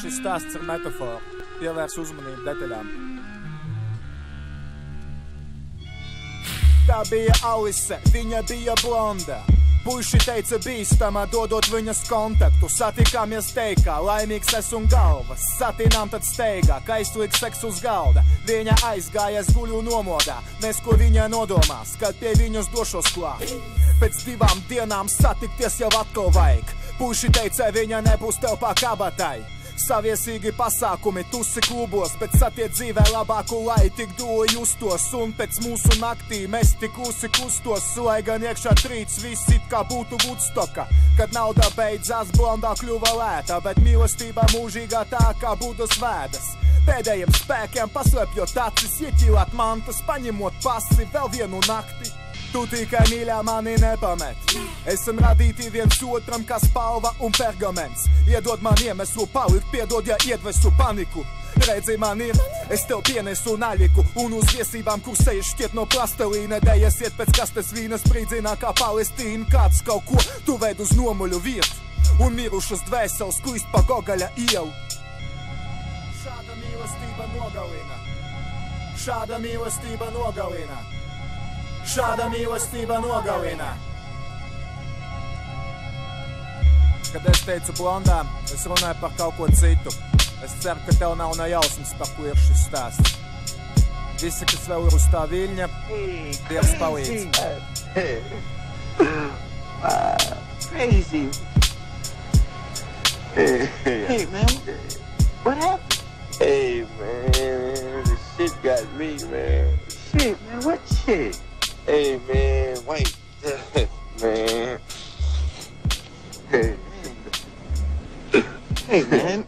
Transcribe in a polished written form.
Šis stāsts ir metafora. Pievērs uzmanību detaļām. Tā bija Alise, viņa bija blonda. Puiši teica bīstamā, dodot viņas kontaktu. Satikāmies teikā, laimīgs es un galvas. Satinām tad steigā, kaislīgs seks uz galda. Viņa aizgājas guļu nomodā, nes ko viņa nodomās, kad pie viņas došos klāt. Pēc 2 dienām satikties jau atkal vajag. Puiši teica, viņa nebūs tev pa kabatai. Saviesīgi pasākumi, tusi klubos, bet satiet dzīvē labāku, lai tik dūli justos. Un pēc mūsu naktī mēs tik klusi kustos, lai gan iekšā trīts viss it kā būtu Woodstocka. Kad nauda beidzās, blondā kļuva lēta, bet mīlestība mūžīgā tā kā Budas vēdas. Pēdējiem spēkiem paslēpjot acis, ieķīlāt mantas, paņemot pasi vēl vienu nakti. Tu tikai mīļā mani nepamet. Esam radīti viens otram kā spalva un pergaments. Iedod man iemeslu palikt, piedod, ja iedvesu paniku. Redzi man ir, es tev pienesu naļiku. Un uz viesībām, kur sejas šķiet no plastelīna, dejasiet pēc kastes vīna sprīdzinā kā Palestīna. Kāds kaut ko tu ved uz nomuļu vietu un mirušas dvēseles klīst pa Gogaļa ielu. Šāda mīlestība nogalina. Šāda mīlestība nogalina. Šāda mīlestība nogalina. Kad es teicu blondā, es runāju par kaut ko citu. Es ceru, ka tev nav nejausmas, par ko ir šis stāsts. Visi, kas vēl ir uz tā viļņa, Dievs palīdz. Crazy. Hey, man. What happened? Hey, man. The shit got me, man. Shit, man. What shit? Hey, man. Wait. Man. Hey, man.